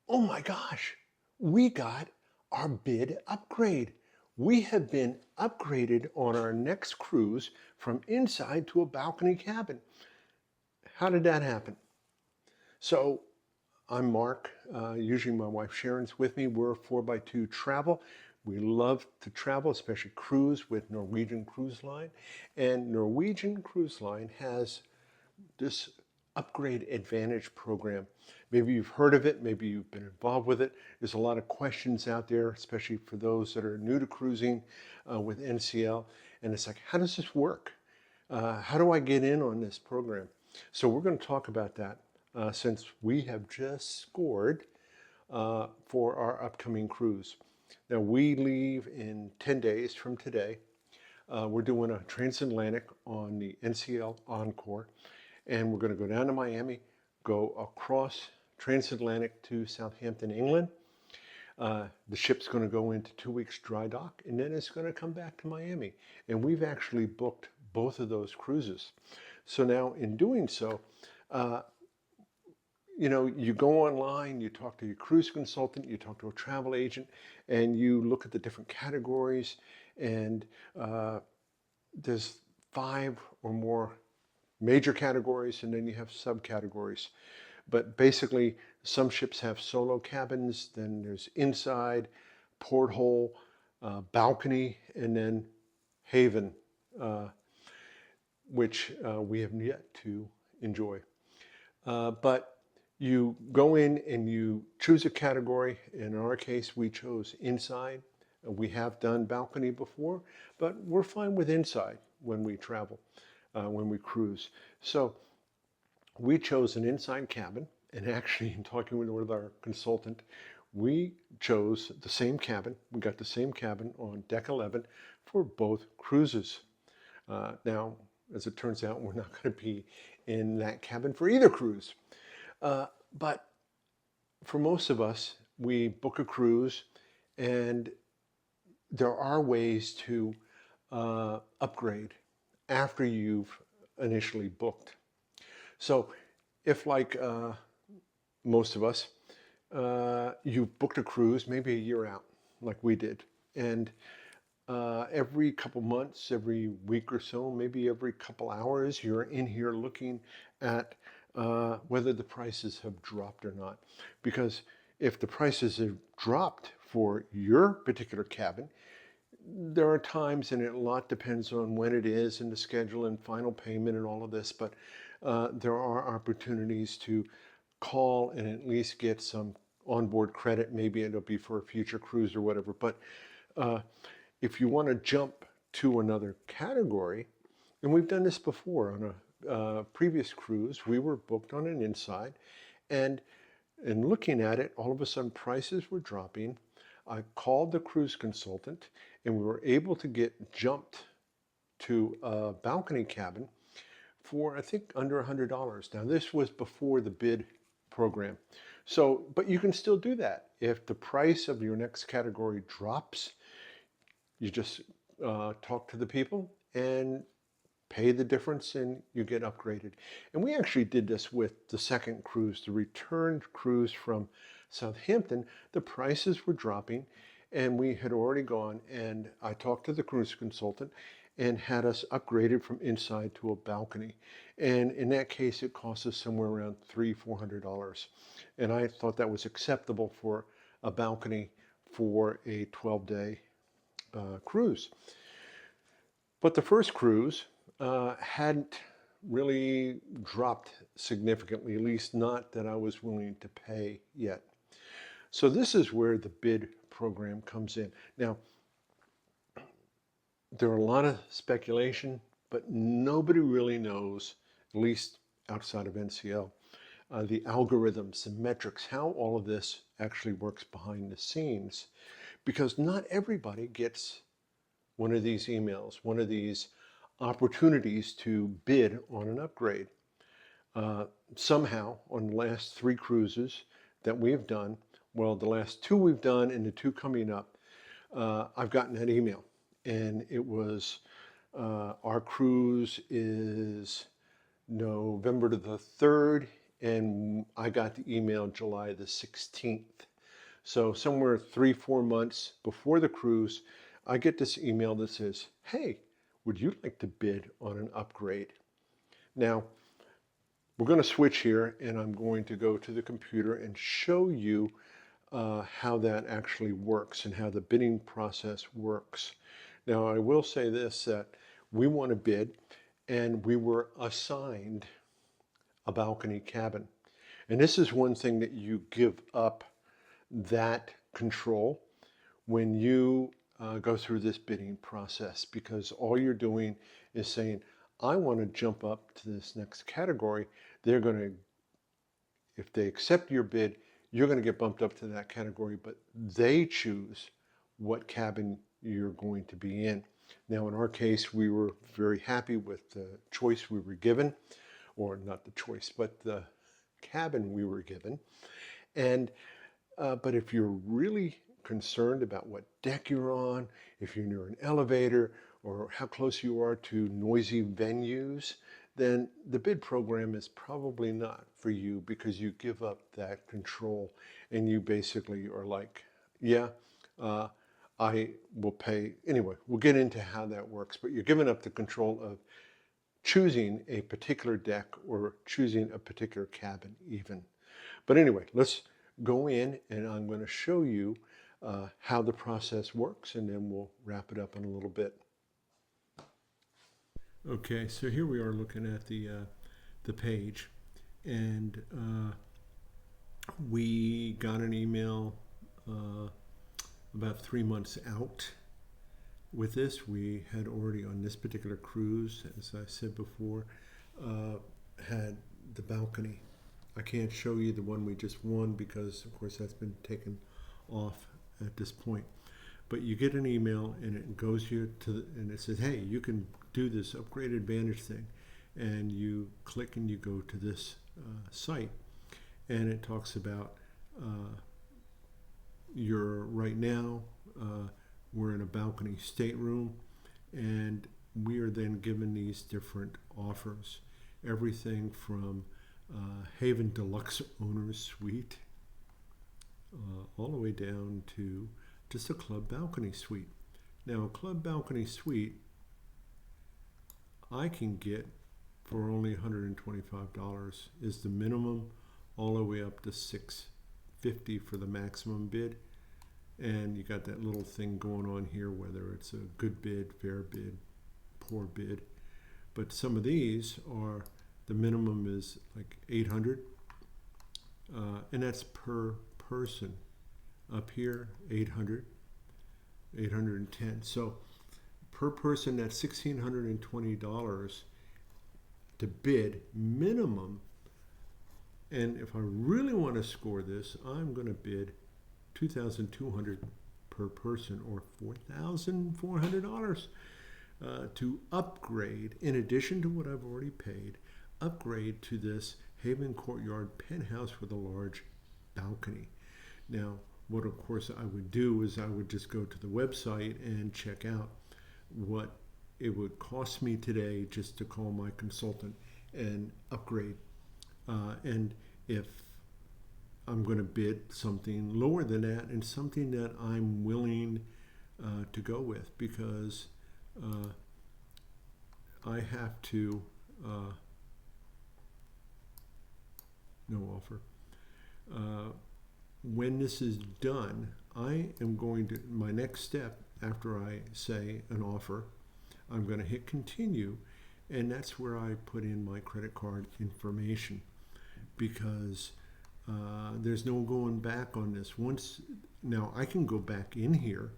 Oh my gosh, we got our bid upgrade. We have been upgraded on our next cruise from inside to a balcony cabin. How did that happen? So I'm Mark. Usually my wife Sharon's with me. We're 4x2 travel. We love to travel, especially cruise with Norwegian Cruise Line. And Norwegian Cruise Line has this Upgrade Advantage program. Maybe you've heard of it, maybe you've been involved with it. There's a lot of questions out there, especially for those that are new to cruising with NCL. And it's like, how does this work? How do I get in on this program? So we're going to talk about that since we have just scored for our upcoming cruise. Now we leave in 10 days from today. We're doing a transatlantic on the NCL Encore, and we're going to go down to Miami, go across transatlantic to Southampton, England. The ship's going to go into 2 weeks dry dock, and then it's going to come back to Miami. And we've actually booked both of those cruises. So now in doing so, you go online, you talk to your cruise consultant, you talk to a travel agent, and you look at the different categories, and there's 5 or more major categories, and then you have subcategories. But basically, some ships have solo cabins, then there's inside, porthole, balcony, and then haven, which we have yet to enjoy. But you go in and you choose a category. In our case, we chose inside. We have done balcony before, but we're fine with inside when we travel, when we cruise. So we chose an inside cabin, and actually in talking with our consultant, we chose the same cabin. We got the same cabin on deck 11 for both cruises. Now, as it turns out, we're not going to be in that cabin for either cruise. But for most of us, we book a cruise, and there are ways to upgrade after you've initially booked. So if, like most of us, you booked a cruise maybe a year out, like we did, and every couple months, every week or so, maybe every couple hours, you're in here looking at whether the prices have dropped or not. Because if the prices have dropped for your particular cabin, there are times, and a lot depends on when it is and the schedule and final payment and all of this, but there are opportunities to call and at least get some onboard credit. Maybe it'll be for a future cruise or whatever. But if you want to jump to another category, and we've done this before on a previous cruise, we were booked on an inside, and in looking at it, all of a sudden prices were dropping. I called the cruise consultant, and we were able to get jumped to a balcony cabin for, I think, under $100. Now, this was before the bid program. So, but you can still do that. If the price of your next category drops, you just talk to the people and pay the difference, and you get upgraded. And we actually did this with the second cruise, the return cruise from Southampton. The prices were dropping, and we had already gone, and I talked to the cruise consultant and had us upgraded from inside to a balcony. And in that case, it cost us somewhere around $300-400. And I thought that was acceptable for a balcony for a 12-day cruise. But the first cruise hadn't really dropped significantly, at least not that I was willing to pay yet. So this is where the bid program comes in. Now, there are a lot of speculation, but nobody really knows, at least outside of NCL, the algorithms, the metrics, how all of this actually works behind the scenes, because not everybody gets one of these emails, one of these opportunities to bid on an upgrade. Somehow, on the last 3 cruises that we have done, well, the last 2 we've done and the 2 coming up, I've gotten that email. And it was, our cruise is November the 3rd, and I got the email July the 16th. So somewhere 3-4 months before the cruise, I get this email that says, hey, would you like to bid on an upgrade? Now, we're going to switch here, and I'm going to go to the computer and show you how that actually works and how the bidding process works. Now, I will say this, that we want to bid, and we were assigned a balcony cabin. And this is one thing that you give up that control when you go through this bidding process, because all you're doing is saying, I want to jump up to this next category. They're going to, if they accept your bid, you're going to get bumped up to that category, but they choose what cabin you're going to be in. Now, in our case, we were very happy with the choice we were given, or not the choice, but the cabin we were given. And but if you're really concerned about what deck you're on, if you're near an elevator, or how close you are to noisy venues, then the bid program is probably not for you, because you give up that control and you basically are like, yeah, I will pay. Anyway, we'll get into how that works, but you're giving up the control of choosing a particular deck or choosing a particular cabin even. But anyway, let's go in and I'm going to show you how the process works, and then we'll wrap it up in a little bit. Okay, so here we are looking at the page, and we got an email about 3 months out. With this, we had already, on this particular cruise, as I said before, had the balcony. I can't show you the one we just won because, of course, that's been taken off at this point. But you get an email, and it goes you to, and it says, hey, you can do this Upgrade Advantage thing. And you click and you go to this site, and it talks about your, right now, we're in a balcony stateroom, and we are then given these different offers. Everything from Haven Deluxe Owner's Suite all the way down to just a club balcony suite. Now, a club balcony suite I can get for only $125 is the minimum, all the way up to $650 for the maximum bid. And you got that little thing going on here, whether it's a good bid, fair bid, poor bid. But some of these are, the minimum is like $800, and that's per person. Up here, $800, $810. So per person, that's $1,620 to bid minimum. And if I really want to score this, I'm going to bid $2,200 per person, or $4,400 to upgrade, in addition to what I've already paid, upgrade to this Haven Courtyard penthouse with a large balcony. Now, what of course I would do is I would just go to the website and check out what it would cost me today just to call my consultant and upgrade. And if I'm going to bid something lower than that, and something that I'm willing to go with, because I have to, no offer. When this is done, I am going to, my next step after I say an offer, I'm going to hit continue, and that's where I put in my credit card information, because there's no going back on this. Once, now I can go back in here,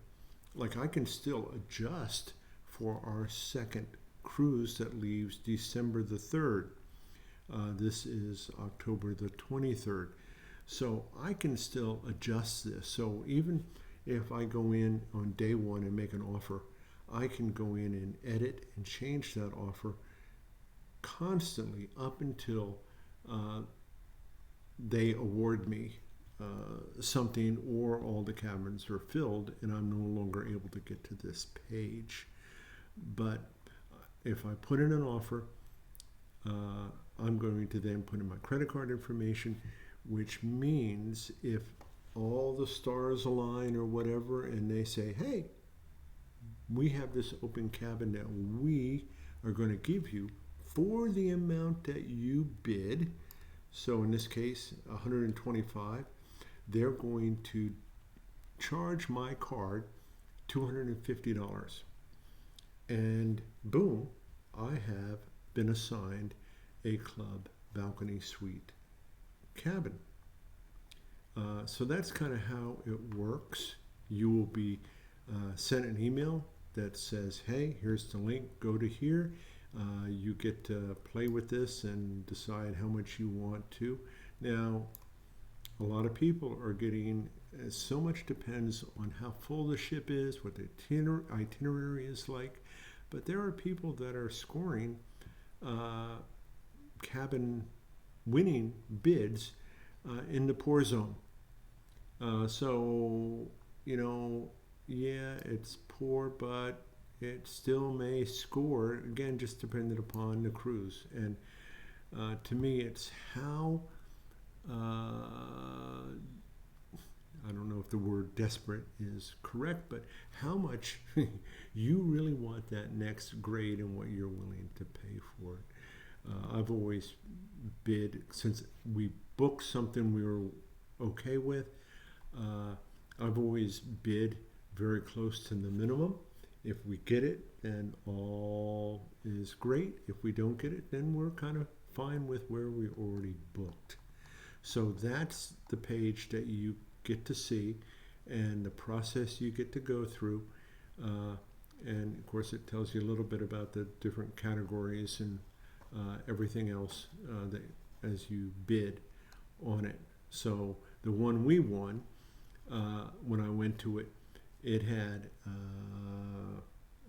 like I can still adjust for our second cruise that leaves December the 3rd. This is October the 23rd. So I can still adjust this. So even if I go in on day one and make an offer, I can go in and edit and change that offer constantly up until they award me something, or all the cabins are filled and I'm no longer able to get to this page. But if I put in an offer, I'm going to then put in my credit card information, which means if all the stars align or whatever, and they say, hey, we have this open cabin that we are going to give you for the amount that you bid. So in this case, 125, they're going to charge my card $250. And boom, I have been assigned a club balcony suite cabin. So that's kind of how it works. You will be sent an email that says, hey, here's the link, go to here. You get to play with this and decide how much you want to. Now, a lot of people are getting, so much depends on how full the ship is, what the itinerary is like, but there are people that are scoring cabin winning bids in the poor zone. So, you know, yeah, it's poor, but it still may score, again, just dependent upon the cruise. And to me, it's how, I don't know if the word desperate is correct, but how much you really want that next grade and what you're willing to pay for it. I've always bid, since we booked something we were okay with, I've always bid very close to the minimum. If we get it, then all is great. If we don't get it, then we're kind of fine with where we already booked. So that's the page that you get to see and the process you get to go through. And of course, it tells you a little bit about the different categories and everything else that as you bid on it. So the one we won, when I went to it, it had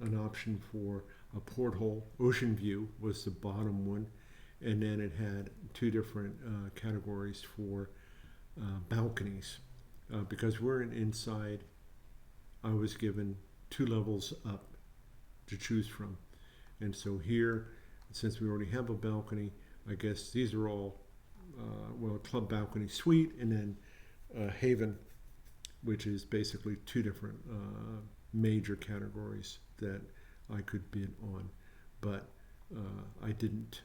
an option for a porthole. Ocean view was the bottom one, and then it had two different categories for balconies. Because we're inside, I was given 2 levels up to choose from. And so here, since we already have a balcony, I guess these are all, well, club balcony suite, and then Haven, which is basically 2 different major categories that I could bid on. But I didn't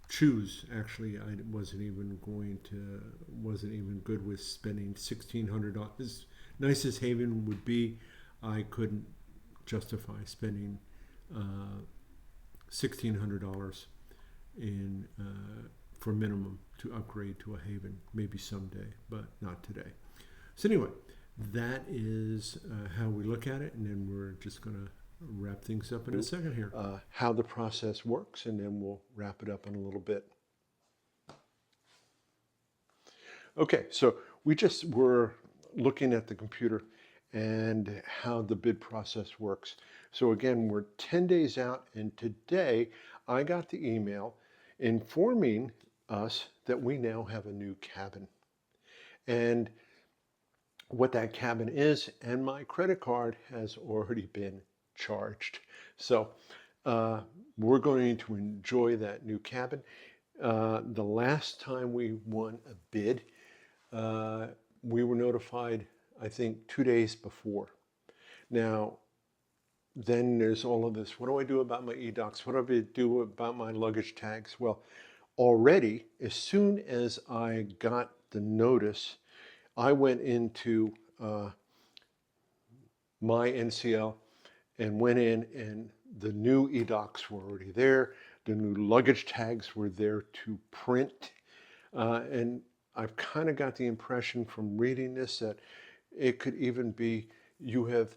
choose. Actually, I wasn't even good with spending $1,600. As nice as Haven would be, I couldn't justify spending $1,600 in for minimum to upgrade to a Haven. Maybe someday, but not today. So anyway, that is how we look at it, and then we're just going to wrap things up in a second here. How the process works, and then we'll wrap it up in a little bit. Okay, so we just were looking at the computer and how the bid process works. So again, we're 10 days out, and today I got the email informing us that we now have a new cabin. And what that cabin is, and my credit card has already been charged. So we're going to enjoy that new cabin. The last time we won a bid, we were notified, I think, 2 days before. Now, then there's all of this. What do I do about my e-docs? What do I do about my luggage tags? Well, already, as soon as I got the notice, I went into my NCL and went in, and the new e-docs were already there. The new luggage tags were there to print. And I've kind of got the impression from reading this that it could even be you have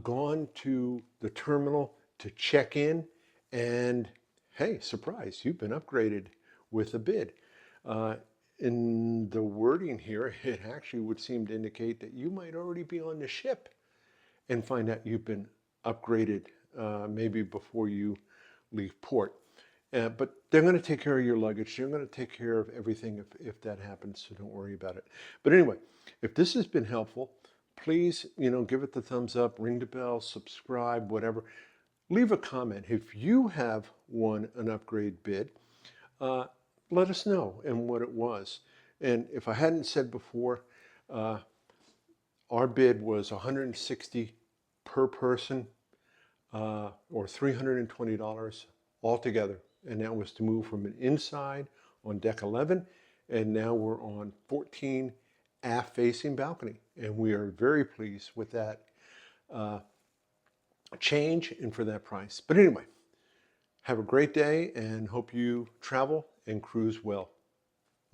gone to the terminal to check in, and hey, surprise, you've been upgraded with a bid. In the wording here, it actually would seem to indicate that you might already be on the ship and find out you've been upgraded maybe before you leave port. But they're going to take care of your luggage. They're going to take care of everything if that happens, so don't worry about it. But anyway, if this has been helpful, please, give it the thumbs up, ring the bell, subscribe, whatever. leave a comment. If you have won an upgrade bid, let us know and what it was. And if I hadn't said before, our bid was $160 per person, or $320 altogether. And that was to move from an inside on deck 11, and now we're on 14 aft facing balcony. And we are very pleased with that change and for that price. But anyway, have a great day and hope you travel and cruise well.